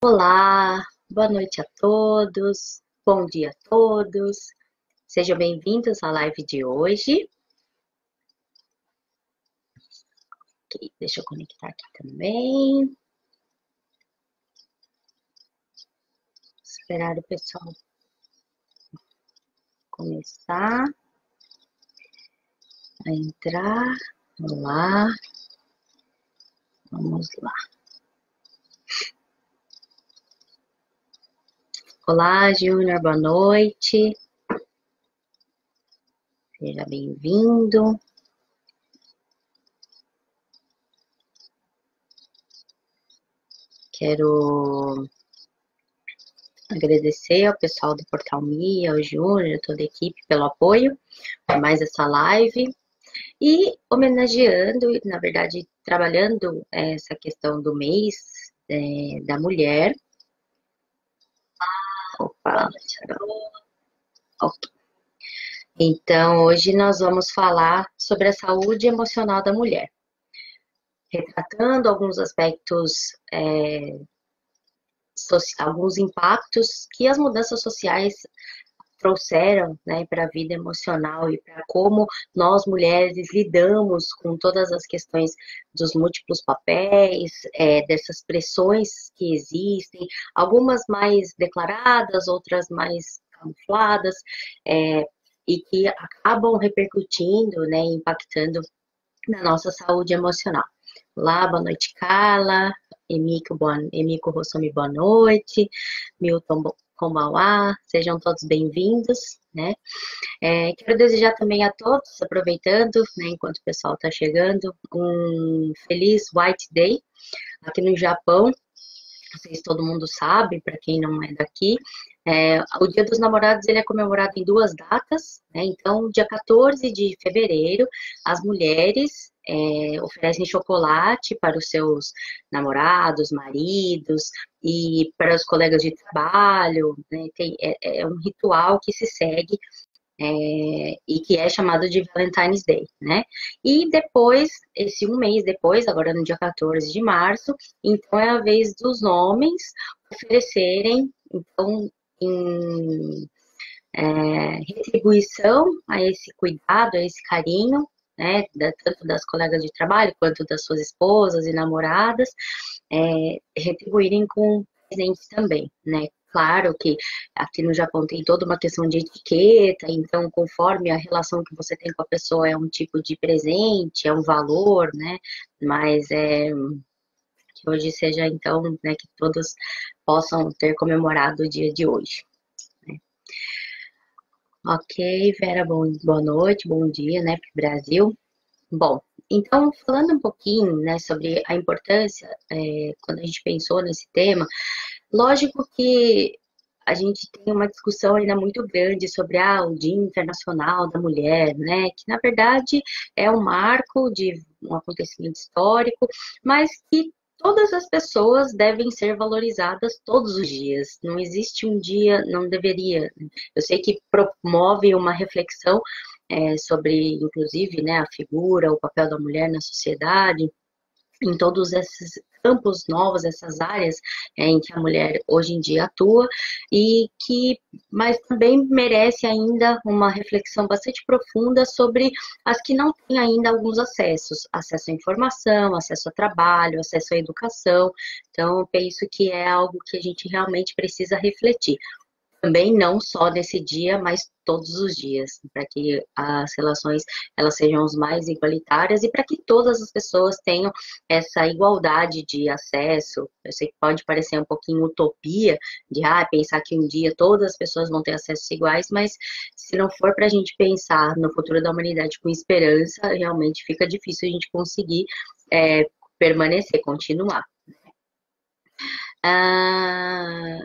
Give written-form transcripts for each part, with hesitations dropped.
Olá, boa noite a todos, bom dia a todos, sejam bem-vindos à live de hoje. Ok, deixa eu conectar aqui também. Esperar o pessoal começar a entrar. Olá, vamos lá. Olá, Júnior, boa noite. Seja bem-vindo. Quero agradecer ao pessoal do Portal Mia, ao Júnior, toda a equipe pelo apoio a mais essa live. E homenageando, na verdade, trabalhando essa questão do mês da mulher. Opa, ok. Então, hoje nós vamos falar sobre a saúde emocional da mulher, retratando alguns aspectos, alguns impactos que as mudanças sociais trouxeram, né, para a vida emocional e para como nós mulheres lidamos com todas as questões dos múltiplos papéis, dessas pressões que existem, algumas mais declaradas, outras mais camufladas, e que acabam repercutindo, né, impactando na nossa saúde emocional. Olá, boa noite, Carla. Emiko Rossomi, boa noite. Milton Kombawá, sejam todos bem-vindos, né? Quero desejar também a todos, aproveitando, né, enquanto o pessoal está chegando, um feliz White Day aqui no Japão. Não sei se todo mundo sabe, para quem não é daqui, o Dia dos Namorados ele é comemorado em duas datas, né? Então, dia 14 de fevereiro, as mulheres oferecem chocolate para os seus namorados, maridos e para os colegas de trabalho, né? É um ritual que se segue e que é chamado de Valentine's Day, né? E depois, um mês depois, agora no dia 14 de março, então é a vez dos homens oferecerem, então, em retribuição a esse cuidado, a esse carinho, né, tanto das colegas de trabalho quanto das suas esposas e namoradas, retribuírem com presentes também, né? Claro que aqui no Japão tem toda uma questão de etiqueta, então conforme a relação que você tem com a pessoa é um tipo de presente, é um valor, né? Mas que hoje seja então, né, que todos possam ter comemorado o dia de hoje. Né? Ok, Vera, boa noite, bom dia, né, para o Brasil. Bom, então, falando um pouquinho, né, sobre a importância, quando a gente pensou nesse tema, lógico que a gente tem uma discussão ainda muito grande sobre o Dia Internacional da Mulher, né, que na verdade é um marco de um acontecimento histórico, mas que todas as pessoas devem ser valorizadas todos os dias. Não existe um dia, não deveria. Eu sei que promove uma reflexão sobre, inclusive, né, a figura, o papel da mulher na sociedade, em todos esses campos novos, essas áreas em que a mulher hoje em dia atua, mas também merece ainda uma reflexão bastante profunda sobre as que não têm ainda alguns acessos, acesso à informação, acesso ao trabalho, acesso à educação. Então, eu penso que é algo que a gente realmente precisa refletir. Também não só nesse dia, mas todos os dias, para que as relações elas sejam as mais igualitárias e para que todas as pessoas tenham essa igualdade de acesso. Eu sei que pode parecer um pouquinho utopia de pensar que um dia todas as pessoas vão ter acessos iguais, mas se não for para a gente pensar no futuro da humanidade com esperança, realmente fica difícil a gente conseguir permanecer, continuar. Ah,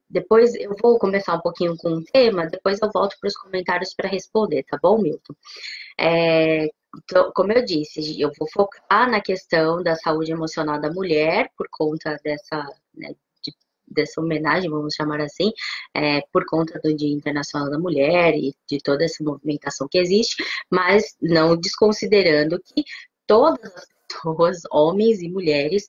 depois eu vou começar um pouquinho com um tema, depois eu volto para os comentários para responder, tá bom, Milton? Então, como eu disse, eu vou focar na questão da saúde emocional da mulher, por conta dessa, né, dessa homenagem, vamos chamar assim, por conta do Dia Internacional da Mulher e de toda essa movimentação que existe, mas não desconsiderando que todas as pessoas, homens e mulheres,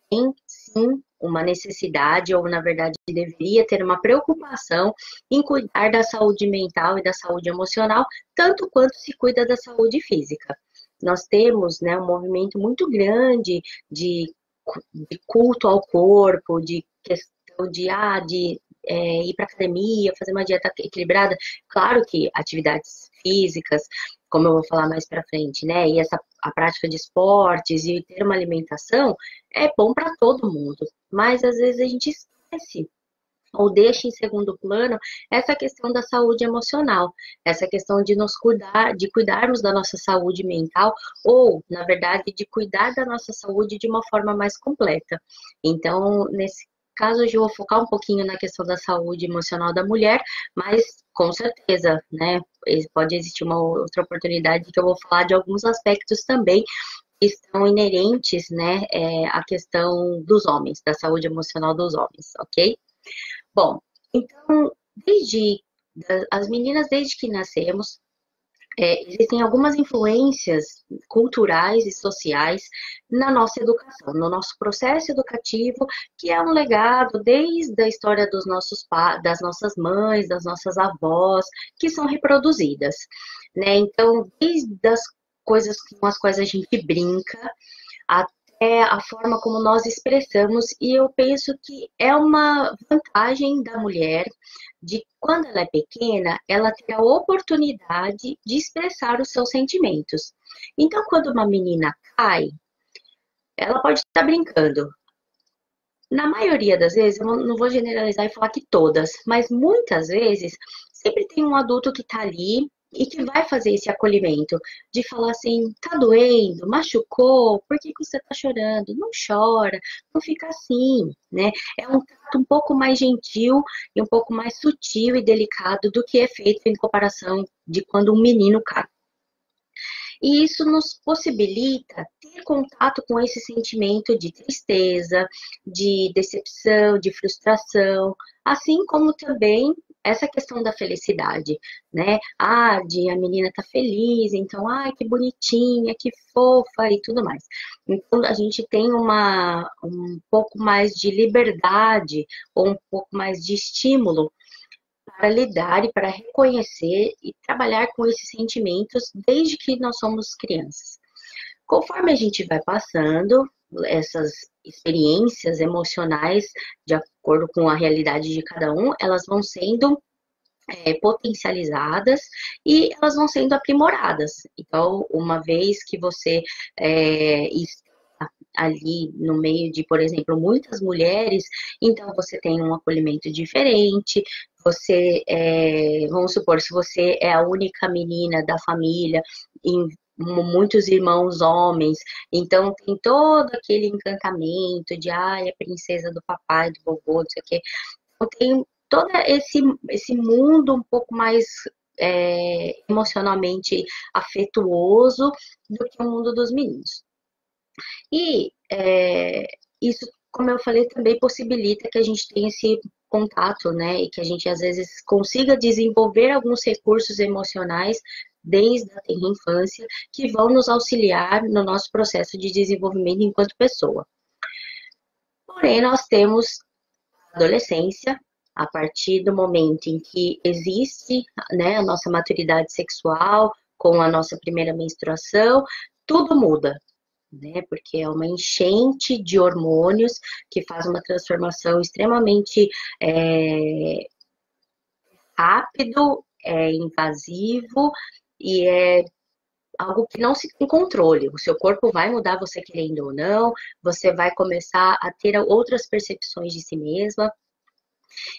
têm sim uma necessidade, ou na verdade deveria ter uma preocupação em cuidar da saúde mental e da saúde emocional, tanto quanto se cuida da saúde física. Nós temos, né, um movimento muito grande de, de culto ao corpo, de questão de ir para academia, fazer uma dieta equilibrada. Claro que atividades físicas, como eu vou falar mais para frente, né? E a prática de esportes e ter uma alimentação é bom para todo mundo. Mas às vezes a gente esquece ou deixa em segundo plano essa questão da saúde emocional, essa questão de nos cuidar, de cuidarmos da nossa saúde mental, ou, na verdade, de cuidar da nossa saúde de uma forma mais completa. Então, nesse caso, hoje eu vou focar um pouquinho na questão da saúde emocional da mulher, mas com certeza, né, pode existir uma outra oportunidade que eu vou falar de alguns aspectos também que estão inerentes, né, à questão dos homens, da saúde emocional dos homens, ok? Bom, então, as meninas, desde que nascemos, existem algumas influências culturais e sociais na nossa educação, no nosso processo educativo, que é um legado desde a história dos nossos das nossas mães, das nossas avós, que são reproduzidas, né? Então, desde as coisas com as quais a gente brinca, até a forma como nós expressamos, e eu penso que é uma vantagem da mulher de quando ela é pequena, ela ter a oportunidade de expressar os seus sentimentos. Então, quando uma menina cai, ela pode estar brincando. Na maioria das vezes, eu não vou generalizar e falar que todas, mas muitas vezes, sempre tem um adulto que está ali e que vai fazer esse acolhimento, de falar assim, tá doendo, machucou, por que que você tá chorando? Não chora, não fica assim, né? É um trato um pouco mais gentil e um pouco mais sutil e delicado do que é feito em comparação de quando um menino cai. E isso nos possibilita ter contato com esse sentimento de tristeza, de decepção, de frustração, assim como também essa questão da felicidade, né? Ah, de a menina tá feliz, então, ai, que bonitinha, que fofa e tudo mais. Então, a gente tem um pouco mais de liberdade ou um pouco mais de estímulo para lidar e para reconhecer e trabalhar com esses sentimentos desde que nós somos crianças. Conforme a gente vai passando, essas experiências emocionais, de acordo com a realidade de cada um, elas vão sendo potencializadas e elas vão sendo aprimoradas. Então, uma vez que você está ali no meio de, por exemplo, muitas mulheres, então você tem um acolhimento diferente, você, vamos supor, se você é a única menina da família, em muitos irmãos homens, então tem todo aquele encantamento de, ai, a princesa do papai, do vovô, não sei o quê. Então tem todo esse mundo um pouco mais emocionalmente afetuoso do que o mundo dos meninos. E isso, como eu falei, também possibilita que a gente tenha esse contato, né? E que a gente às vezes consiga desenvolver alguns recursos emocionais desde a tenra infância que vão nos auxiliar no nosso processo de desenvolvimento enquanto pessoa. Porém, nós temos a adolescência, a partir do momento em que existe, né, a nossa maturidade sexual, com a nossa primeira menstruação, tudo muda, né? Porque é uma enchente de hormônios que faz uma transformação extremamente rápido, invasivo e é algo que não se tem controle. O seu corpo vai mudar, você querendo ou não, você vai começar a ter outras percepções de si mesma.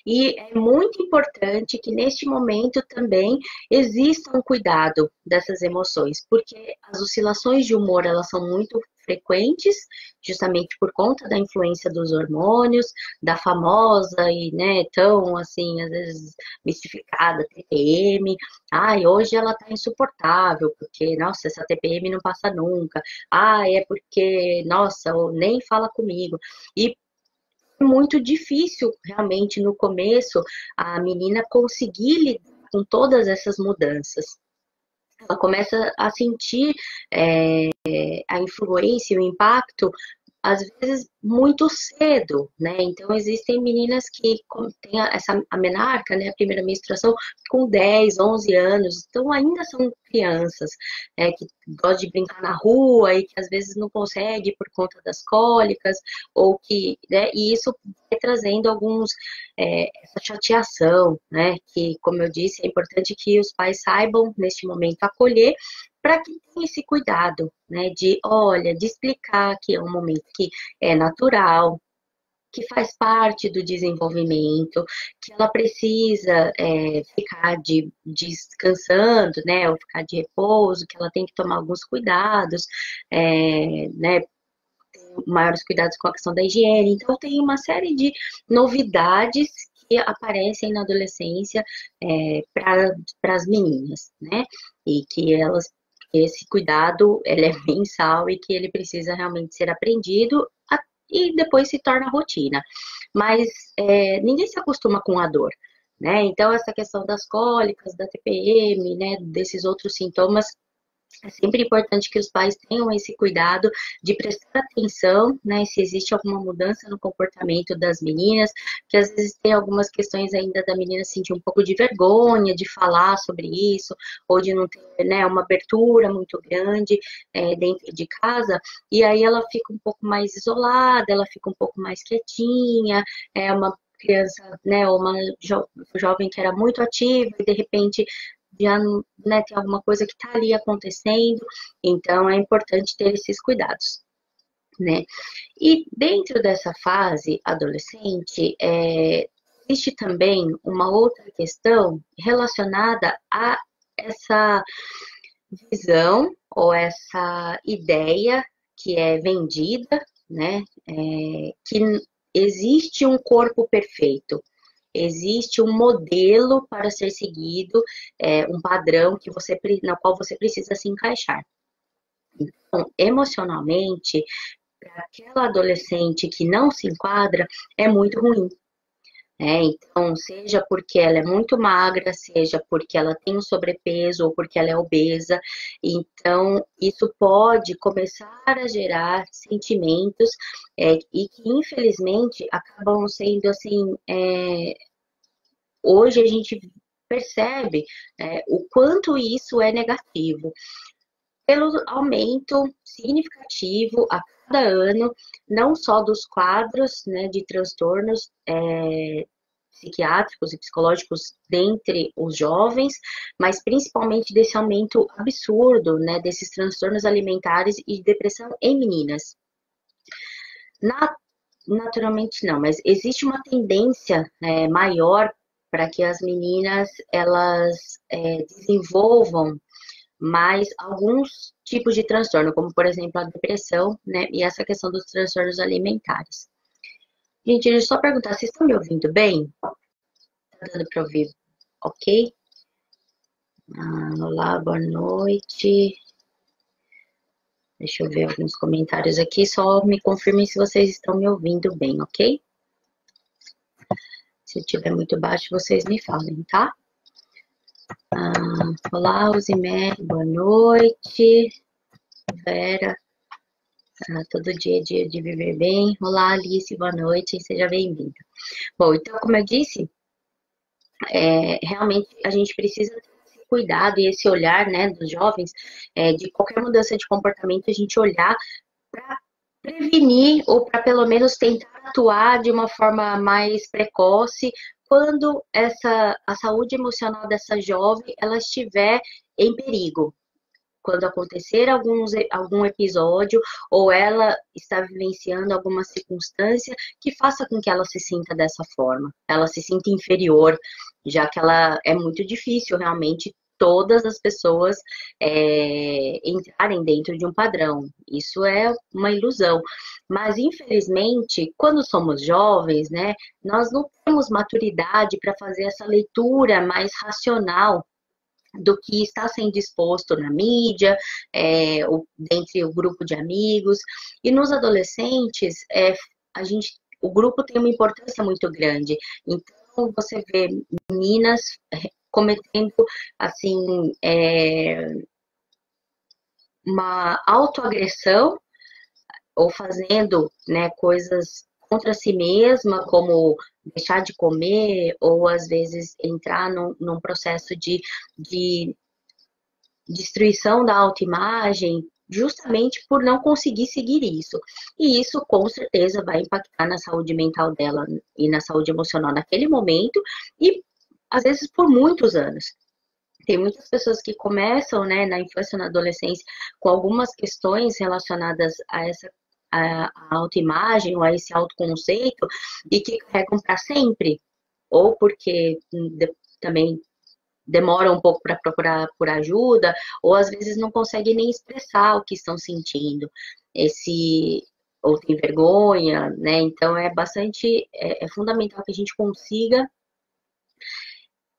E é muito importante que neste momento também exista um cuidado dessas emoções, porque as oscilações de humor elas são muito frequentes, justamente por conta da influência dos hormônios, da famosa e, né, tão assim, às vezes mistificada TPM. Ai, hoje ela tá insuportável, porque, nossa, essa TPM não passa nunca. Ah, é porque, nossa, nem fala comigo. E muito difícil, realmente, no começo, a menina conseguir lidar com todas essas mudanças. Ela começa a sentir a influência, o impacto às vezes muito cedo, né? Então existem meninas que têm a menarca, né, a primeira menstruação com 10, 11 anos, então ainda são crianças, que gostam de brincar na rua e que às vezes não consegue por conta das cólicas, ou que, né, e isso vai trazendo essa chateação, né? Que, como eu disse, é importante que os pais saibam neste momento acolher, para que tenha esse cuidado, né, de explicar que é um momento que é natural, que faz parte do desenvolvimento, que ela precisa ficar descansando, né, ou ficar de repouso, que ela tem que tomar alguns cuidados, né, maiores cuidados com a questão da higiene. Então, tem uma série de novidades que aparecem na adolescência para as meninas, né? E que esse cuidado, ele é mensal e que ele precisa realmente ser aprendido e depois se torna rotina. Mas ninguém se acostuma com a dor, né? Então, essa questão das cólicas, da TPM, né, desses outros sintomas, é sempre importante que os pais tenham esse cuidado de prestar atenção, né, se existe alguma mudança no comportamento das meninas, que às vezes tem algumas questões ainda da menina sentir um pouco de vergonha de falar sobre isso, ou de não ter, né, uma abertura muito grande dentro de casa, e aí ela fica um pouco mais isolada, ela fica um pouco mais quietinha, é uma criança, né, ou uma jovem que era muito ativa e de repente já, né, tem alguma coisa que está ali acontecendo, então é importante ter esses cuidados, né? E dentro dessa fase adolescente, existe também uma outra questão relacionada a essa visão ou essa ideia que é vendida, né? Que existe um corpo perfeito. Existe um modelo para ser seguido, um padrão na qual você precisa se encaixar. Então, emocionalmente, para aquela adolescente que não se enquadra, é muito ruim. Então, seja porque ela é muito magra, seja porque ela tem um sobrepeso ou porque ela é obesa, então isso pode começar a gerar sentimentos e que infelizmente acabam sendo assim, hoje a gente percebe o quanto isso é negativo, pelo aumento significativo a cada ano, não só dos quadros, né, de transtornos psiquiátricos e psicológicos dentre os jovens, mas principalmente desse aumento absurdo, né, desses transtornos alimentares e depressão em meninas. Naturalmente não, mas existe uma tendência maior para que as meninas elas desenvolvam mais alguns tipos de transtorno, como por exemplo a depressão, né, e essa questão dos transtornos alimentares. Gente, deixa eu só perguntar, vocês estão me ouvindo bem? Tá dando para ouvir? Ok? Olá, boa noite. Deixa eu ver alguns comentários aqui, só me confirmem se vocês estão me ouvindo bem, ok? Se estiver muito baixo, vocês me falem, tá? Olá, Uzimer, boa noite. Vera, todo dia é dia de viver bem. Olá, Alice, boa noite, seja bem-vinda. Bom, então, como eu disse, realmente a gente precisa ter esse cuidado e esse olhar, né, dos jovens, de qualquer mudança de comportamento, a gente olhar para prevenir ou para pelo menos tentar atuar de uma forma mais precoce quando a saúde emocional dessa jovem ela estiver em perigo. Quando acontecer algum episódio ou ela está vivenciando alguma circunstância que faça com que ela se sinta dessa forma, ela se sinta inferior, já que ela é muito difícil realmente todas as pessoas entrarem dentro de um padrão. Isso é uma ilusão. Mas, infelizmente, quando somos jovens, né, nós não temos maturidade para fazer essa leitura mais racional do que está sendo exposto na mídia, dentre o grupo de amigos. E nos adolescentes, o grupo tem uma importância muito grande. Então, você vê meninas cometendo, assim, uma autoagressão ou fazendo, né, coisas contra si mesma, como deixar de comer, ou às vezes entrar num processo de destruição da autoimagem, justamente por não conseguir seguir isso. E isso, com certeza, vai impactar na saúde mental dela e na saúde emocional naquele momento e, às vezes, por muitos anos. Tem muitas pessoas que começam, né, na infância e na adolescência com algumas questões relacionadas a essa a autoimagem ou a esse autoconceito e que carregam para sempre, ou porque também demoram um pouco para procurar por ajuda, ou às vezes não conseguem nem expressar o que estão sentindo, ou tem vergonha, né? Então é bastante, é fundamental que a gente consiga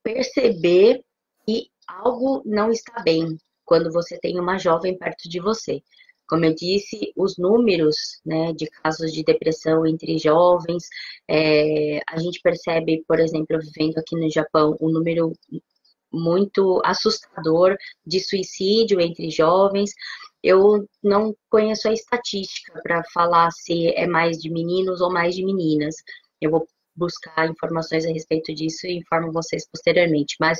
perceber que algo não está bem quando você tem uma jovem perto de você. Como eu disse, os números, né, de casos de depressão entre jovens, a gente percebe, por exemplo, vivendo aqui no Japão, um número muito assustador de suicídio entre jovens. Eu não conheço a estatística para falar se é mais de meninos ou mais de meninas. Eu vou buscar informações a respeito disso e informo vocês posteriormente. Mas,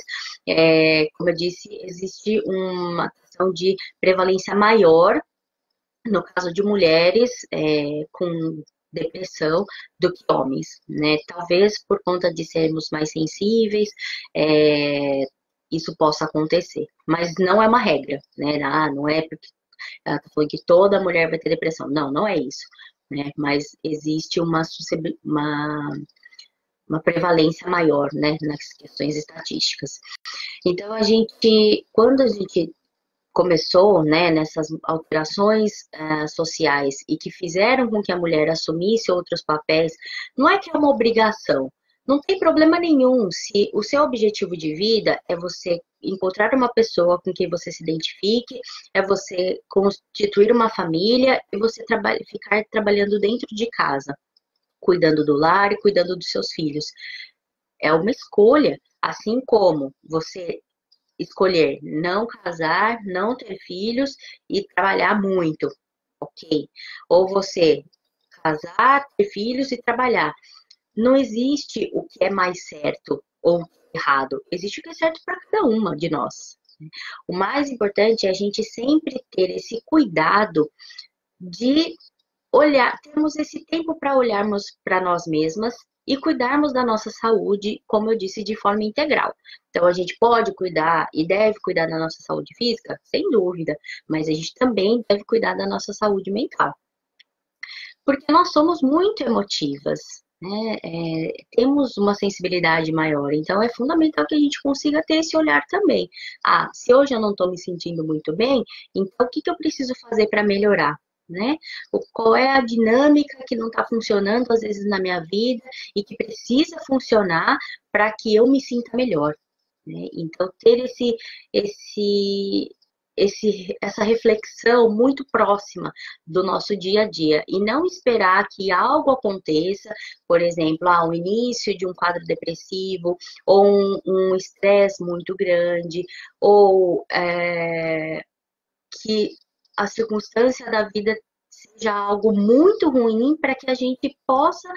como eu disse, existe uma questão de prevalência maior no caso de mulheres com depressão do que homens, né? Talvez por conta de sermos mais sensíveis, isso possa acontecer, mas não é uma regra, né? Ah, não é porque ela tá falando que toda mulher vai ter depressão. Não, não é isso, né? Mas existe uma prevalência maior, né, nas questões estatísticas. Então, quando a gente começou, né, nessas alterações sociais e que fizeram com que a mulher assumisse outros papéis, não é que é uma obrigação. Não tem problema nenhum se o seu objetivo de vida é você encontrar uma pessoa com quem você se identifique, é você constituir uma família e você ficar trabalhando dentro de casa, cuidando do lar e cuidando dos seus filhos. É uma escolha, assim como você escolher não casar, não ter filhos e trabalhar muito, ok? Ou você casar, ter filhos e trabalhar. Não existe o que é mais certo ou errado. Existe o que é certo para cada uma de nós. O mais importante é a gente sempre ter esse cuidado de olhar, temos esse tempo para olharmos para nós mesmas e cuidarmos da nossa saúde, como eu disse, de forma integral. Então, a gente pode cuidar e deve cuidar da nossa saúde física, sem dúvida, mas a gente também deve cuidar da nossa saúde mental. Porque nós somos muito emotivas, né? Temos uma sensibilidade maior, então é fundamental que a gente consiga ter esse olhar também. Ah, se hoje eu não estou me sentindo muito bem, então o que eu preciso fazer para melhorar? Né? Qual é a dinâmica que não está funcionando às vezes na minha vida e que precisa funcionar para que eu me sinta melhor, né? Então ter essa reflexão muito próxima do nosso dia a dia e não esperar que algo aconteça, por exemplo, o início de um quadro depressivo ou um estresse muito grande ou que a circunstância da vida seja algo muito ruim para que a gente possa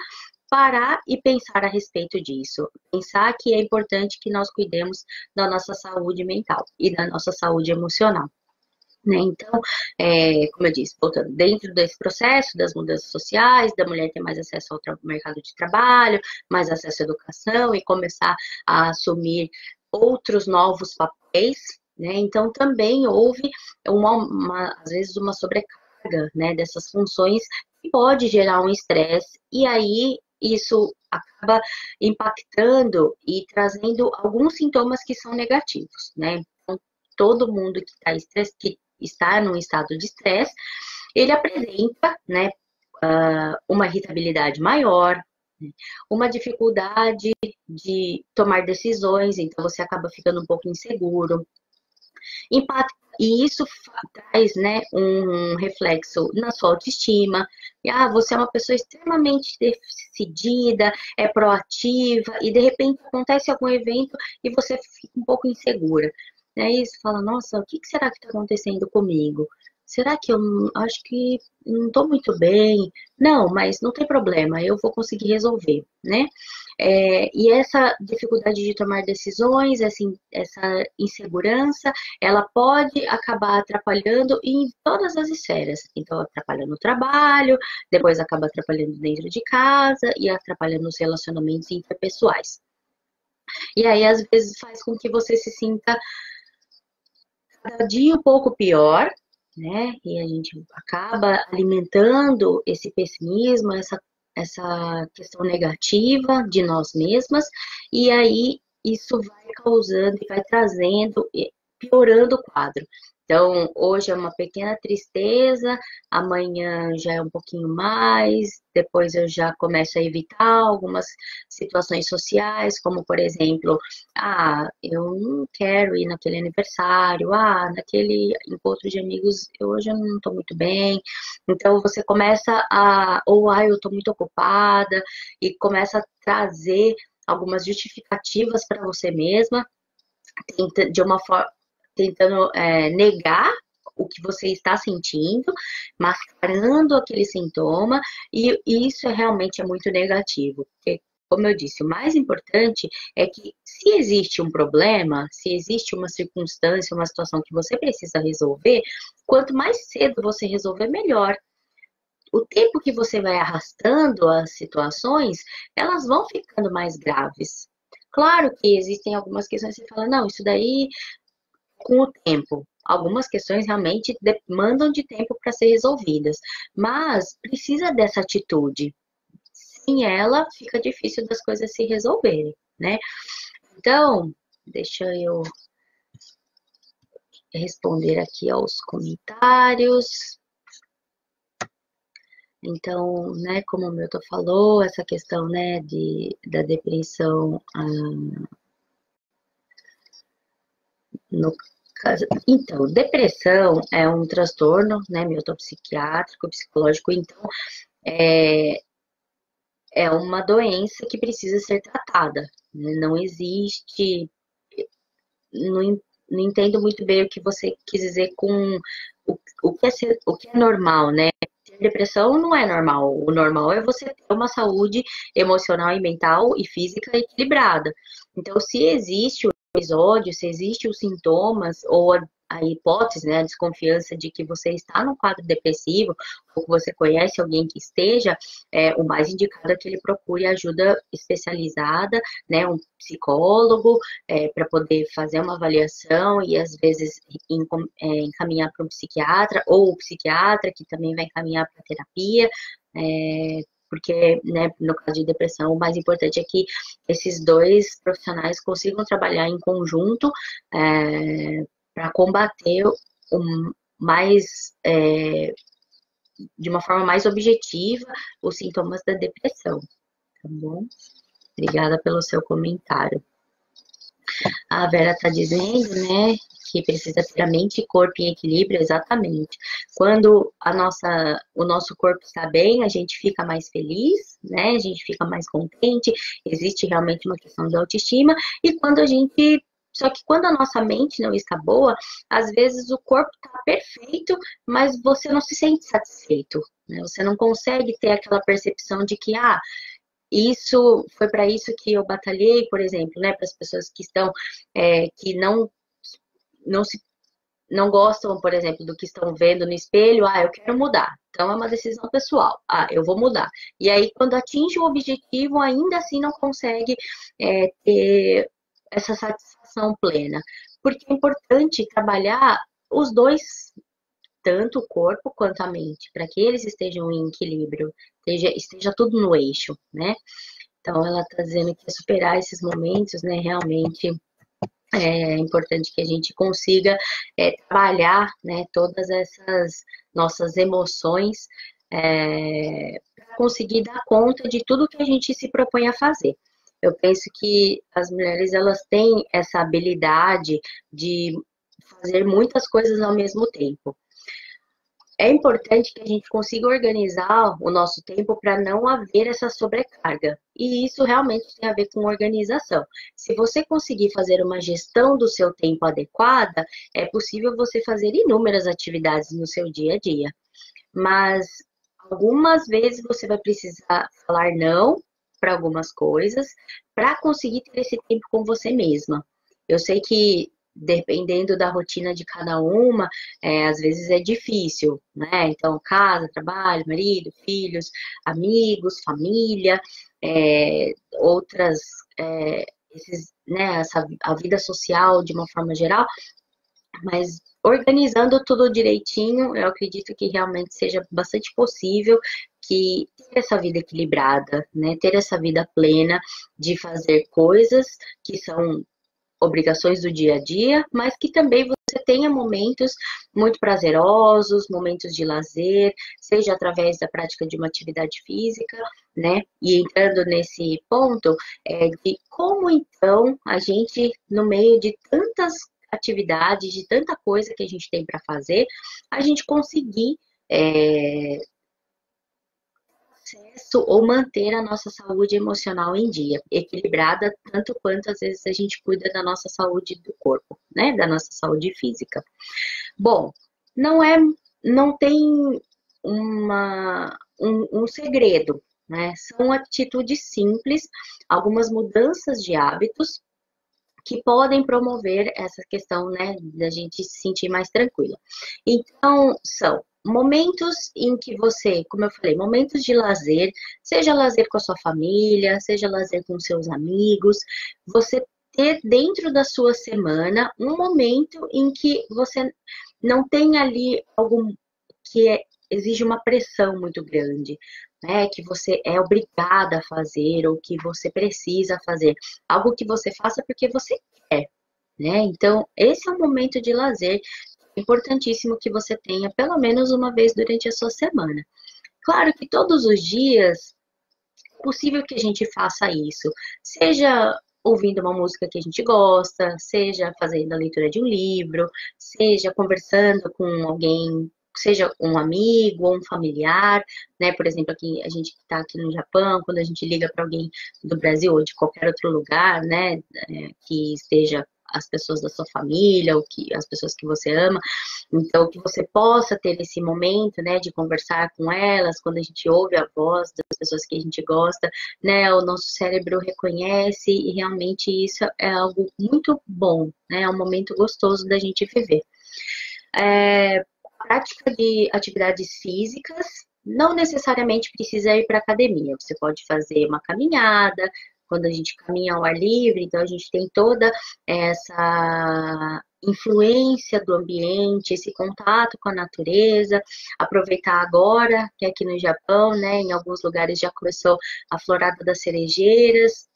parar e pensar a respeito disso. Pensar que é importante que nós cuidemos da nossa saúde mental e da nossa saúde emocional. Né? Então, como eu disse, voltando, dentro desse processo das mudanças sociais, da mulher ter mais acesso ao mercado de trabalho, mais acesso à educação e começar a assumir outros novos papéis, né? Então, também houve, às vezes, uma sobrecarga, né, dessas funções que pode gerar um estresse, e aí isso acaba impactando e trazendo alguns sintomas que são negativos, né? Então, todo mundo que está num estado de estresse, ele apresenta, né, uma irritabilidade maior, uma dificuldade de tomar decisões, então você acaba ficando um pouco inseguro. E isso traz, né, um reflexo na sua autoestima. Você é uma pessoa extremamente decidida, é proativa, e de repente acontece algum evento e você fica um pouco insegura. E aí você fala, nossa, o que será que está acontecendo comigo? será que acho que não estou muito bem? Não, mas não tem problema, eu vou conseguir resolver, né? E essa dificuldade de tomar decisões, essa insegurança, ela pode acabar atrapalhando em todas as esferas. Então, atrapalha no trabalho, depois acaba atrapalhando dentro de casa e atrapalhando nos relacionamentos interpessoais. E aí, às vezes, faz com que você se sinta cada dia um pouco pior, né? E a gente acaba alimentando esse pessimismo, essa questão negativa de nós mesmas, e aí isso vai causando e vai trazendo, piorando o quadro. Então, hoje é uma pequena tristeza, amanhã já é um pouquinho mais, depois eu já começo a evitar algumas situações sociais, como por exemplo, eu não quero ir naquele aniversário, naquele encontro de amigos, hoje eu não estou muito bem. Então você começa eu estou muito ocupada, e começa a trazer algumas justificativas para você mesma, de uma forma tentando negar o que você está sentindo, mascarando aquele sintoma, e isso realmente é muito negativo, porque, como eu disse, o mais importante é que, se existe um problema, se existe uma circunstância, uma situação que você precisa resolver, quanto mais cedo você resolver, melhor. O tempo que você vai arrastando as situações, elas vão ficando mais graves. Claro que existem algumas questões que você fala, não, isso daí com o tempo. Algumas questões realmente demandam de tempo para ser resolvidas, mas precisa dessa atitude. Sem ela, fica difícil das coisas se resolverem, né? Então, deixa eu responder aqui aos comentários. Então, né, como o Milton falou, essa questão, né, da depressão, no caso, então, depressão é um transtorno, né, Milton, psiquiátrico, psicológico, então, é uma doença que precisa ser tratada, né? Não existe, não, não entendo muito bem o que você quis dizer com o que é normal, né? Ter depressão não é normal. O normal é você ter uma saúde emocional e mental e física equilibrada. Então, se existe o episódio, se existe os sintomas ou a hipótese, né, a desconfiança de que você está num quadro depressivo ou que você conhece alguém que esteja, o mais indicado é que ele procure ajuda especializada, né, um psicólogo, para poder fazer uma avaliação e às vezes encaminhar para um psiquiatra, ou o psiquiatra que também vai encaminhar para terapia, porque, né, no caso de depressão, o mais importante é que esses dois profissionais consigam trabalhar em conjunto para combater mais, de uma forma mais objetiva, os sintomas da depressão, tá bom? Obrigada pelo seu comentário. A Vera está dizendo, né, que precisa ter a mente e corpo em equilíbrio, exatamente. Quando o nosso corpo está bem, a gente fica mais feliz, né, a gente fica mais contente, existe realmente uma questão de autoestima, e só que quando a nossa mente não está boa, às vezes o corpo está perfeito, mas você não se sente satisfeito, né? Você não consegue ter aquela percepção de que, isso foi para isso que eu batalhei, por exemplo, né, para as pessoas que estão, que não gostam, por exemplo, do que estão vendo no espelho, eu quero mudar. Então é uma decisão pessoal, eu vou mudar. E aí, quando atinge o objetivo, ainda assim não consegue ter essa satisfação plena. Porque é importante trabalhar os dois, tanto o corpo quanto a mente, para que eles estejam em equilíbrio, esteja tudo no eixo, né? Então, ela está dizendo que superar esses momentos, né, realmente é importante que a gente consiga trabalhar, né, todas essas nossas emoções para conseguir dar conta de tudo que a gente se propõe a fazer. Eu penso que as mulheres, elas têm essa habilidade de fazer muitas coisas ao mesmo tempo. É importante que a gente consiga organizar o nosso tempo para não haver essa sobrecarga. E isso realmente tem a ver com organização. Se você conseguir fazer uma gestão do seu tempo adequada, é possível você fazer inúmeras atividades no seu dia a dia. Mas algumas vezes você vai precisar falar não para algumas coisas para conseguir ter esse tempo com você mesma. Eu sei que dependendo da rotina de cada uma, às vezes é difícil, né? Então, casa, trabalho, marido, filhos, amigos, família, outras, a vida social de uma forma geral, mas organizando tudo direitinho, eu acredito que realmente seja bastante possível que ter essa vida equilibrada, né? Ter essa vida plena de fazer coisas que são obrigações do dia a dia, mas que também você tenha momentos muito prazerosos, momentos de lazer, seja através da prática de uma atividade física, né? E entrando nesse ponto, de como então a gente, no meio de tantas atividades, de tanta coisa que a gente tem para fazer, a gente conseguir acesso ou manter a nossa saúde emocional em dia, equilibrada tanto quanto às vezes a gente cuida da nossa saúde do corpo, né, da nossa saúde física. Bom, não tem um segredo, né? São atitudes simples, algumas mudanças de hábitos que podem promover essa questão, né, da gente se sentir mais tranquila. Então, são momentos em que você, como eu falei, momentos de lazer, seja lazer com a sua família, seja lazer com seus amigos, você ter dentro da sua semana um momento em que você não tem ali algum exige uma pressão muito grande, né? Que você é obrigada a fazer ou que você precisa fazer. Algo que você faça porque você quer, né? Então, esse é um momento de lazer importantíssimo que você tenha pelo menos uma vez durante a sua semana. Claro que todos os dias é possível que a gente faça isso, seja ouvindo uma música que a gente gosta, seja fazendo a leitura de um livro, seja conversando com alguém, seja um amigo ou um familiar, né? Por exemplo, aqui a gente que está aqui no Japão, quando a gente liga para alguém do Brasil ou de qualquer outro lugar, né, que esteja as pessoas da sua família ou que as pessoas que você ama, então que você possa ter esse momento, né, de conversar com elas, quando a gente ouve a voz das pessoas que a gente gosta, né, o nosso cérebro reconhece e realmente isso é algo muito bom, né, é um momento gostoso da gente viver. Prática de atividades físicas, não necessariamente precisa ir para academia. Você pode fazer uma caminhada, quando a gente caminha ao ar livre, então a gente tem toda essa influência do ambiente, esse contato com a natureza, aproveitar agora, que aqui no Japão, né, em alguns lugares já começou a florada das cerejeiras,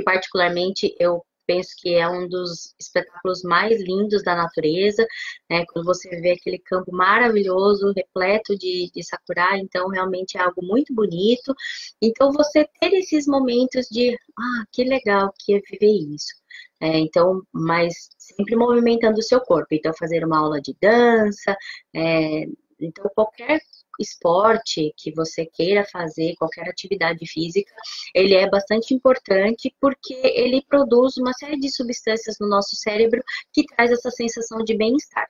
particularmente eu penso que é um dos espetáculos mais lindos da natureza, né? Quando você vê aquele campo maravilhoso, repleto de sakura, então realmente é algo muito bonito. Então você ter esses momentos de, que legal que é viver isso. Então, mas sempre movimentando o seu corpo. Então, fazer uma aula de dança, então qualquer esporte que você queira fazer, qualquer atividade física, ele é bastante importante porque ele produz uma série de substâncias no nosso cérebro que traz essa sensação de bem-estar.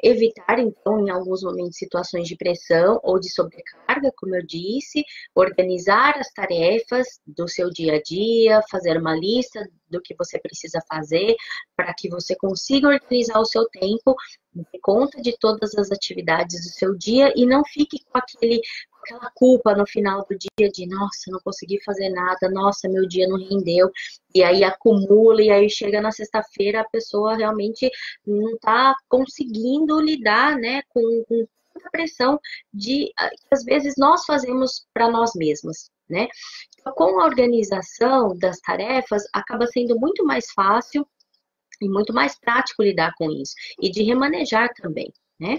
Evitar, então, em alguns momentos, situações de pressão ou de sobrecarga, como eu disse, organizar as tarefas do seu dia a dia, fazer uma lista do que você precisa fazer para que você consiga organizar o seu tempo, dê conta de todas as atividades do seu dia e não fique com aquela culpa no final do dia de, nossa, não consegui fazer nada, nossa, meu dia não rendeu, e aí acumula, e aí chega na sexta-feira a pessoa realmente não está conseguindo lidar, né, com tanta pressão que às vezes nós fazemos para nós mesmos, né? Então, com a organização das tarefas, acaba sendo muito mais fácil e muito mais prático lidar com isso, e de remanejar também, né?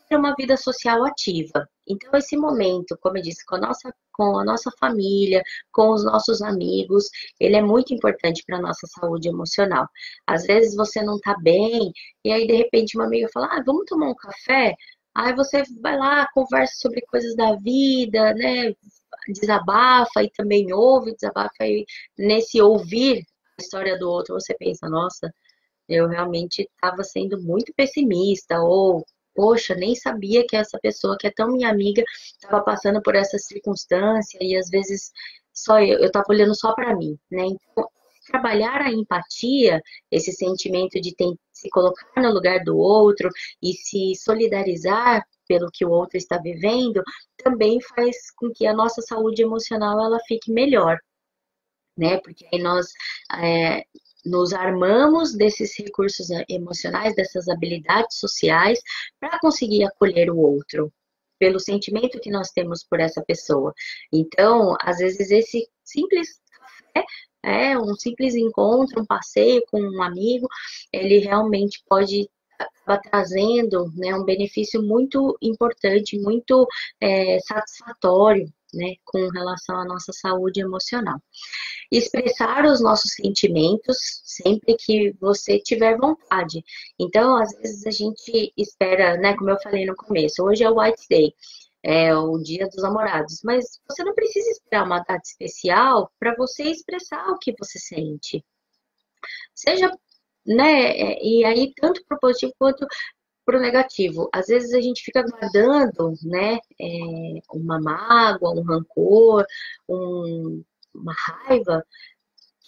Ter uma vida social ativa. Então, esse momento, como eu disse, com a nossa com a nossa família, com os nossos amigos, ele é muito importante para a nossa saúde emocional. Às vezes você não tá bem, e aí de repente uma amiga fala, ah, vamos tomar um café? Aí você vai lá, conversa sobre coisas da vida, né? Desabafa e também ouve, desabafa e nesse ouvir a história do outro, você pensa, nossa, eu realmente estava sendo muito pessimista, ou, poxa, nem sabia que essa pessoa que é tão minha amiga estava passando por essa circunstância, e às vezes só eu estava olhando só para mim, né? Então, trabalhar a empatia, esse sentimento de se colocar no lugar do outro e se solidarizar pelo que o outro está vivendo, também faz com que a nossa saúde emocional ela fique melhor, né? Porque aí nós é, nos armamos desses recursos emocionais, dessas habilidades sociais, para conseguir acolher o outro, pelo sentimento que nós temos por essa pessoa. Então, às vezes, esse simples café, um simples encontro, um passeio com um amigo, ele realmente pode acabar trazendo, né, um benefício muito importante, muito satisfatório, né, com relação à nossa saúde emocional. Expressar os nossos sentimentos sempre que você tiver vontade. Então, às vezes a gente espera, né, como eu falei no começo, hoje é o White Day, é o Dia dos Namorados, mas você não precisa esperar uma data especial para você expressar o que você sente. Seja, né, e aí tanto pro positivo quanto pro negativo. Às vezes a gente fica guardando, né, uma mágoa, um rancor, uma raiva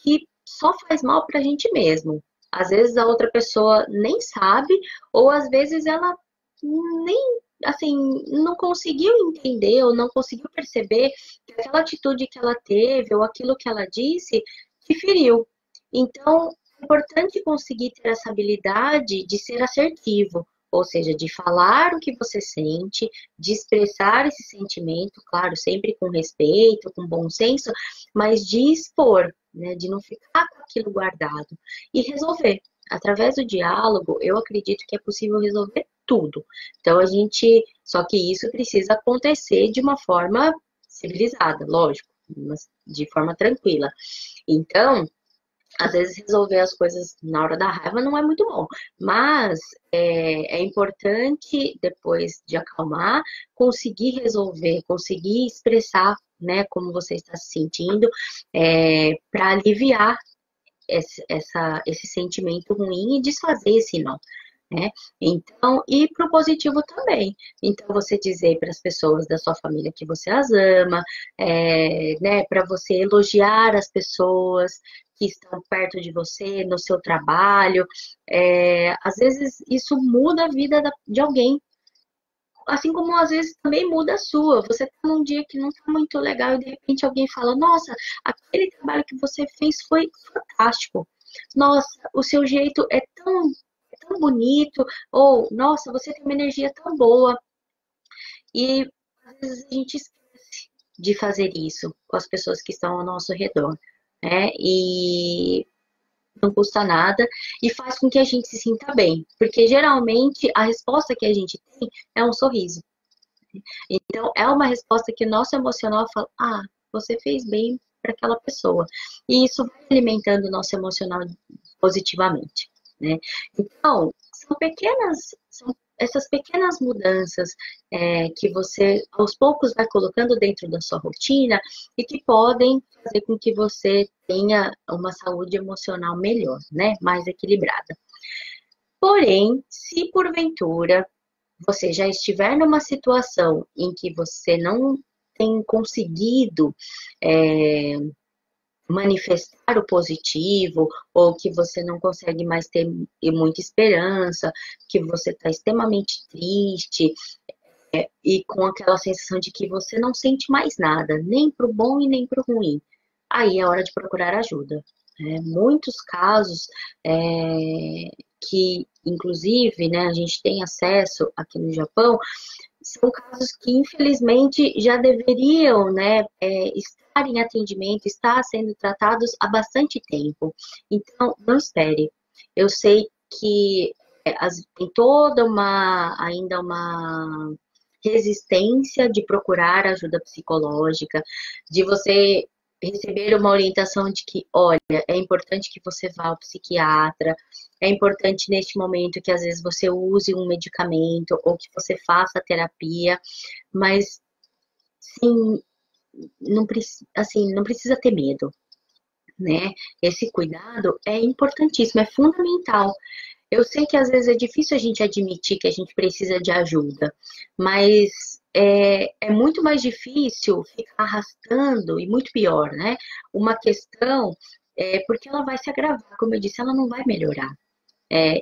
que só faz mal para a gente mesmo. Às vezes a outra pessoa nem sabe, ou às vezes ela nem, assim, não conseguiu entender ou não conseguiu perceber que aquela atitude que ela teve ou aquilo que ela disse te feriu. Então, é importante conseguir ter essa habilidade de ser assertivo, ou seja, de falar o que você sente, de expressar esse sentimento, claro, sempre com respeito, com bom senso, mas de expor, né, de não ficar com aquilo guardado e resolver. Através do diálogo, eu acredito que é possível resolver tudo. Então a gente, só que isso precisa acontecer de uma forma civilizada, lógico, mas de forma tranquila. Então, às vezes resolver as coisas na hora da raiva não é muito bom, mas é importante, depois de acalmar, conseguir resolver, conseguir expressar, né, como você está se sentindo, para aliviar esse sentimento ruim e desfazer esse nó. Né? Então, e para o positivo também. Então, você dizer para as pessoas da sua família que você as ama, né, para você elogiar as pessoas que estão perto de você, no seu trabalho. Às vezes, isso muda a vida de alguém. Assim como às vezes também muda a sua. Você está num dia que não está muito legal e de repente alguém fala: Nossa, aquele trabalho que você fez foi fantástico. Nossa, o seu jeito é tão bonito, ou nossa, você tem uma energia tão boa. E às vezes a gente esquece de fazer isso com as pessoas que estão ao nosso redor, né? E não custa nada e faz com que a gente se sinta bem, porque geralmente a resposta que a gente tem é um sorriso. Então é uma resposta que o nosso emocional fala: ah, você fez bem para aquela pessoa. E isso vai alimentando o nosso emocional positivamente, né? Então, são essas pequenas mudanças que você aos poucos vai colocando dentro da sua rotina e que podem fazer com que você tenha uma saúde emocional melhor, né? Mais equilibrada. Porém, se porventura você já estiver numa situação em que você não tem conseguido é, manifestar o positivo, ou que você não consegue mais ter muita esperança, que você está extremamente triste, e com aquela sensação de que você não sente mais nada, nem para o bom e nem para o ruim. Aí é hora de procurar ajuda. Muitos casos que, inclusive, né, a gente tem acesso aqui no Japão, são casos que, infelizmente, já deveriam, né, estar em atendimento, estar sendo tratados há bastante tempo. Então, não espere. Eu sei que tem toda ainda uma resistência de procurar ajuda psicológica, de você receber uma orientação de que, olha, é importante que você vá ao psiquiatra, é importante neste momento que às vezes você use um medicamento ou que você faça terapia, mas sim, não, assim, não precisa ter medo, né? Esse cuidado é importantíssimo, é fundamental. Eu sei que às vezes é difícil a gente admitir que a gente precisa de ajuda, mas é muito mais difícil ficar arrastando, e muito pior, né? Uma questão, porque ela vai se agravar, como eu disse, ela não vai melhorar.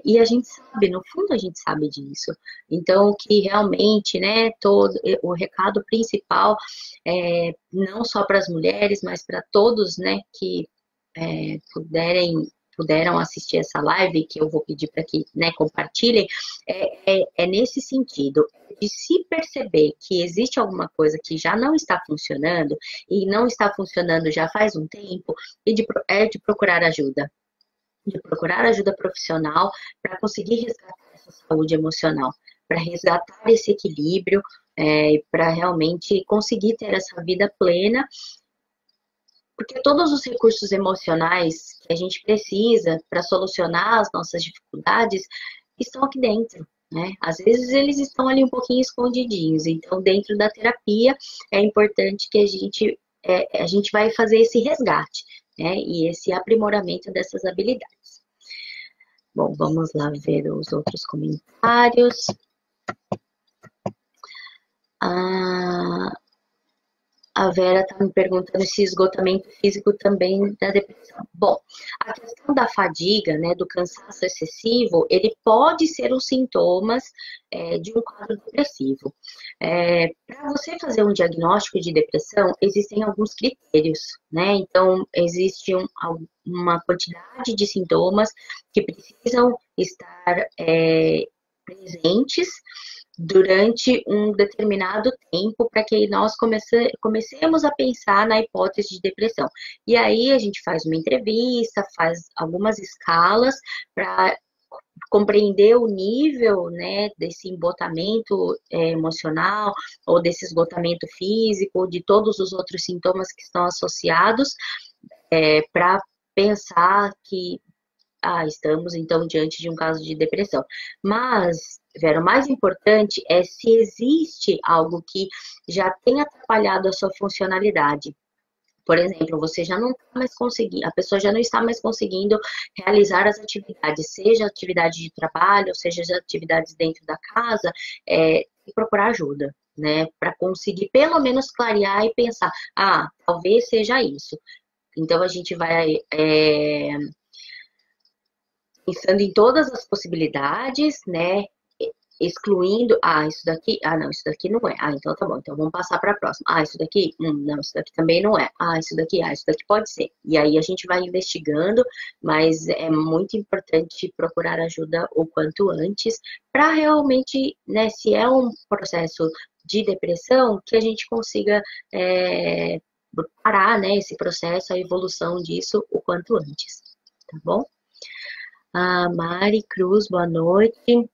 E a gente sabe, no fundo a gente sabe disso. Então, que realmente, né, todo o recado principal, não só para as mulheres, mas para todos, né, que puderam assistir essa live, que eu vou pedir para que, né, compartilhem, é nesse sentido, de se perceber que existe alguma coisa que já não está funcionando, e não está funcionando já faz um tempo, e de procurar ajuda. De procurar ajuda profissional para conseguir resgatar essa saúde emocional, para resgatar esse equilíbrio, para realmente conseguir ter essa vida plena, porque todos os recursos emocionais que a gente precisa para solucionar as nossas dificuldades estão aqui dentro, né? Às vezes eles estão ali um pouquinho escondidinhos, então dentro da terapia é importante que a gente vai fazer esse resgate, né? E esse aprimoramento dessas habilidades. Bom, vamos lá ver os outros comentários. A Vera está me perguntando se esgotamento físico também dá depressão. Bom, a questão da fadiga, né, do cansaço excessivo, ele pode ser os sintomas de um quadro depressivo. Para você fazer um diagnóstico de depressão, existem alguns critérios, né? Então, existe uma quantidade de sintomas que precisam estar presentes durante um determinado tempo para que nós comecemos a pensar na hipótese de depressão. E aí a gente faz uma entrevista, faz algumas escalas para compreender o nível, né, desse embotamento emocional ou desse esgotamento físico, de todos os outros sintomas que estão associados, para pensar que estamos então diante de um caso de depressão. Mas, Vera, o mais importante é se existe algo que já tenha atrapalhado a sua funcionalidade. Por exemplo, você já não está mais conseguindo, a pessoa já não está mais conseguindo realizar as atividades, seja atividade de trabalho, seja as atividades dentro da casa, e procurar ajuda, né? Para conseguir pelo menos clarear e pensar, talvez seja isso. Então a gente vai pensando em todas as possibilidades, né? Excluindo, isso daqui, não, isso daqui não é. Então tá bom, então vamos passar para a próxima. Isso daqui, não, isso daqui também não é. Isso daqui pode ser. E aí a gente vai investigando, mas é muito importante procurar ajuda o quanto antes, para realmente, né, se é um processo de depressão, que a gente consiga parar, né, esse processo, a evolução disso o quanto antes, tá bom? Mari Cruz, boa noite.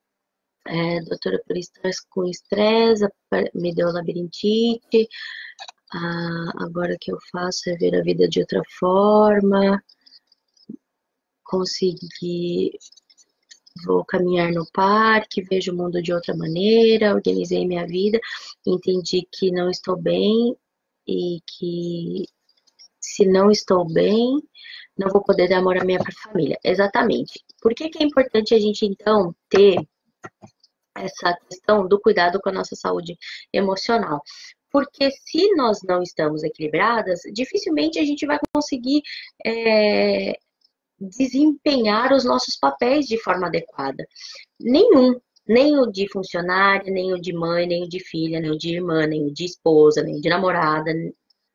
Doutora, por estar com estresse, me deu labirintite. Agora que eu faço é ver a vida de outra forma. Vou caminhar no parque, vejo o mundo de outra maneira, organizei minha vida, entendi que não estou bem e que se não estou bem, não vou poder dar amor à minha família. Exatamente. Por que é importante a gente, então, ter essa questão do cuidado com a nossa saúde emocional? Porque se nós não estamos equilibradas, dificilmente a gente vai conseguir desempenhar os nossos papéis de forma adequada. Nenhum. Nem o de funcionária, nem o de mãe, nem o de filha, nem o de irmã, nem o de esposa, nem o de namorada,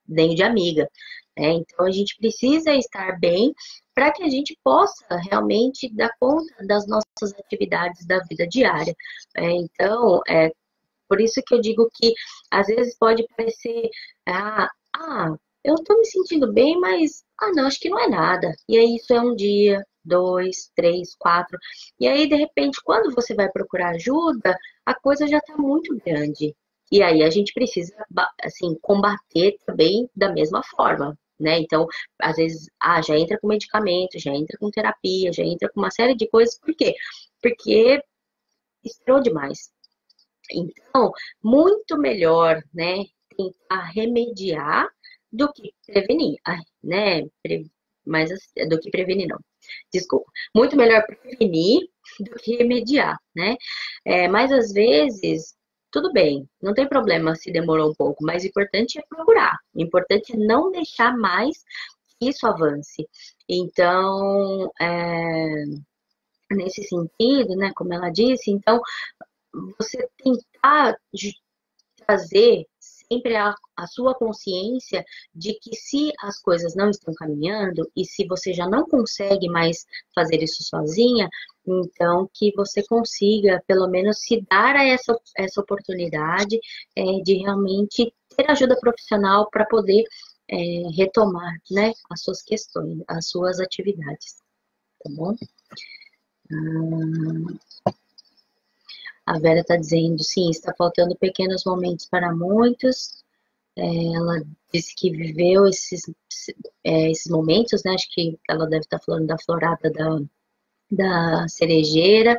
nem o de amiga. Então a gente precisa estar bem para que a gente possa realmente dar conta das nossas atividades da vida diária. Então, por isso que eu digo que às vezes pode parecer, eu estou me sentindo bem, mas não, acho que não é nada. E aí isso é um dia, 2, 3, 4. E aí, de repente, quando você vai procurar ajuda, a coisa já está muito grande. E aí a gente precisa, assim, combater também da mesma forma, né? Então, às vezes, já entra com medicamento, já entra com terapia, já entra com uma série de coisas. Por quê? Porque estrou demais. Então, muito melhor, né, tentar remediar do que prevenir, né? Mas do que prevenir, não. Desculpa. Muito melhor prevenir do que remediar, né? Mas às vezes, tudo bem, não tem problema se demorou um pouco, mas o importante é procurar. O importante é não deixar mais que isso avance. Então, nesse sentido, né, como ela disse, então, você tentar trazer sempre a sua consciência de que se as coisas não estão caminhando e se você já não consegue mais fazer isso sozinha, então que você consiga pelo menos se dar a essa oportunidade de realmente ter ajuda profissional para poder retomar, né, as suas questões, as suas atividades, tá bom? A Vera está dizendo, sim, está faltando pequenos momentos para muitos. Ela disse que viveu esses momentos, né? Acho que ela deve estar falando da florada da cerejeira,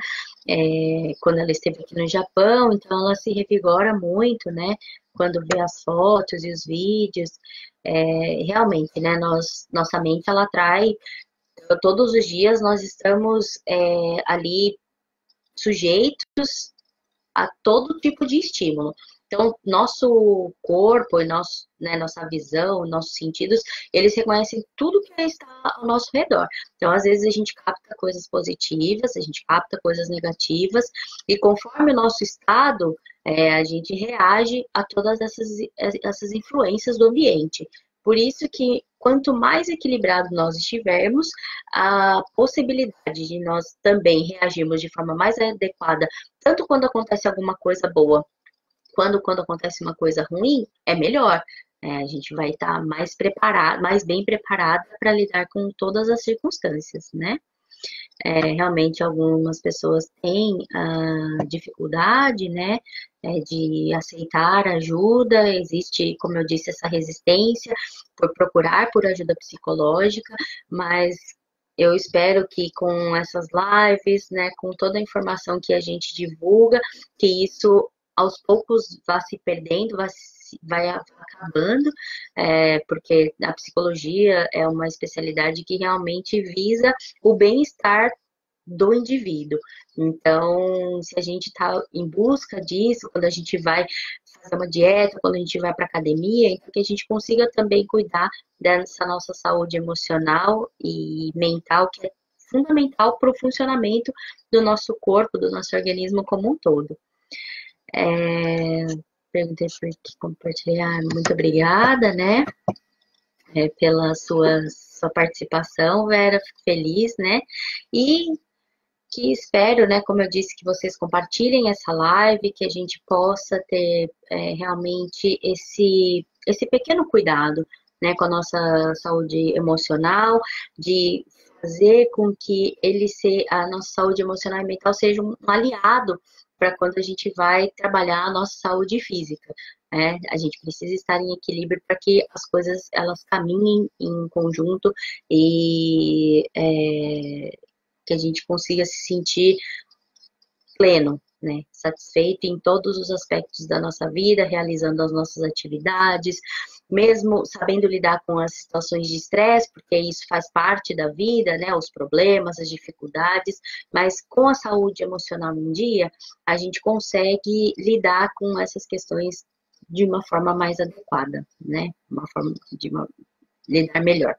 quando ela esteve aqui no Japão, então ela se revigora muito, né? Quando vê as fotos e os vídeos. Realmente, né? Nossa mente, ela atrai, todos os dias nós estamos ali sujeitos a todo tipo de estímulo. Então, nosso corpo e nossa visão, nossos sentidos, eles reconhecem tudo que está ao nosso redor. Então, às vezes, a gente capta coisas positivas, a gente capta coisas negativas, e conforme o nosso estado, a gente reage a todas essas influências do ambiente. Por isso que, quanto mais equilibrado nós estivermos, a possibilidade de nós também reagirmos de forma mais adequada, tanto quando acontece alguma coisa boa, quando acontece uma coisa ruim, é melhor. A gente vai estar mais preparado, mais bem preparada para lidar com todas as circunstâncias, né? Realmente algumas pessoas têm dificuldade, né, de aceitar ajuda, existe, como eu disse, essa resistência por procurar por ajuda psicológica, mas eu espero que com essas lives, né, com toda a informação que a gente divulga, que isso aos poucos vá se perdendo, vai acabando, porque a psicologia é uma especialidade que realmente visa o bem-estar do indivíduo. Então, se a gente está em busca disso, quando a gente vai fazer uma dieta, quando a gente vai para academia, então que a gente consiga também cuidar dessa nossa saúde emocional e mental, que é fundamental para o funcionamento do nosso corpo, do nosso organismo como um todo. Perguntei por que compartilhar. Muito obrigada, né? Pela sua participação, Vera. Fico feliz, né? E que espero, né, como eu disse, que vocês compartilhem essa live, que a gente possa ter realmente esse pequeno cuidado, né, com a nossa saúde emocional, de fazer com que a nossa saúde emocional e mental seja um aliado para quando a gente vai trabalhar a nossa saúde física. A gente precisa estar em equilíbrio para que as coisas elas caminhem em conjunto e que a gente consiga se sentir pleno, né, satisfeito em todos os aspectos da nossa vida, realizando as nossas atividades, mesmo sabendo lidar com as situações de estresse, porque isso faz parte da vida, né, os problemas, as dificuldades, mas com a saúde emocional em dia, a gente consegue lidar com essas questões de uma forma mais adequada, né, uma forma de lidar melhor.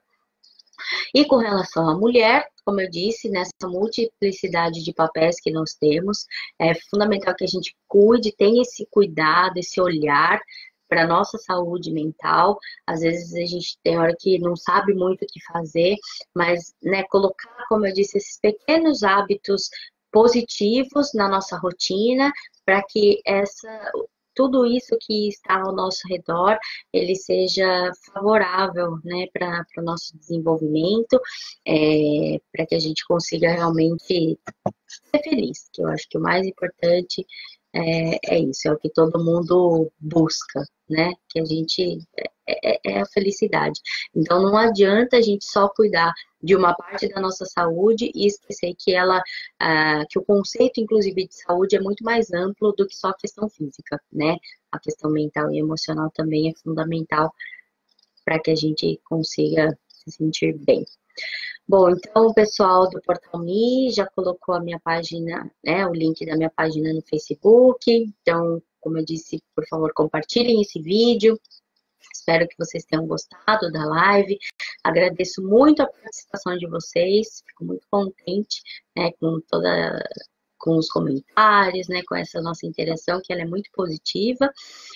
E com relação à mulher, como eu disse, nessa multiplicidade de papéis que nós temos, é fundamental que a gente cuide, tenha esse cuidado, esse olhar para a nossa saúde mental. Às vezes a gente tem hora que não sabe muito o que fazer, mas, né, colocar, como eu disse, esses pequenos hábitos positivos na nossa rotina, para que tudo isso que está ao nosso redor, ele seja favorável, né, para o nosso desenvolvimento, para que a gente consiga realmente ser feliz, que eu acho que o mais importante é isso, é o que todo mundo busca, né? Que a gente é a felicidade. Então não adianta a gente só cuidar de uma parte da nossa saúde e esquecer que que o conceito, inclusive, de saúde é muito mais amplo do que só a questão física, né? A questão mental e emocional também é fundamental para que a gente consiga se sentir bem. Bom, então o pessoal do Portal Me já colocou a minha página, né, o link da minha página no Facebook. Então, como eu disse, por favor, compartilhem esse vídeo. Espero que vocês tenham gostado da live. Agradeço muito a participação de vocês. Fico muito contente, né, com os comentários, né, com essa nossa interação, que ela é muito positiva.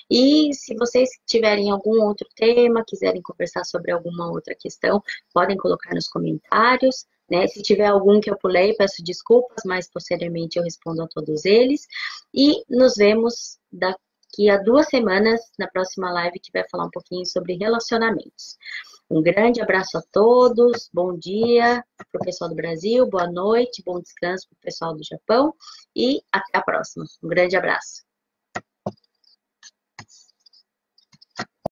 E se vocês tiverem algum outro tema, quiserem conversar sobre alguma outra questão, podem colocar nos comentários, né? Se tiver algum que eu pulei, peço desculpas, mas posteriormente eu respondo a todos eles. E nos vemos daqui a 2 semanas, na próxima live, que vai falar um pouquinho sobre relacionamentos. Um grande abraço a todos, bom dia para o pessoal do Brasil, boa noite, bom descanso para o pessoal do Japão e até a próxima. Um grande abraço.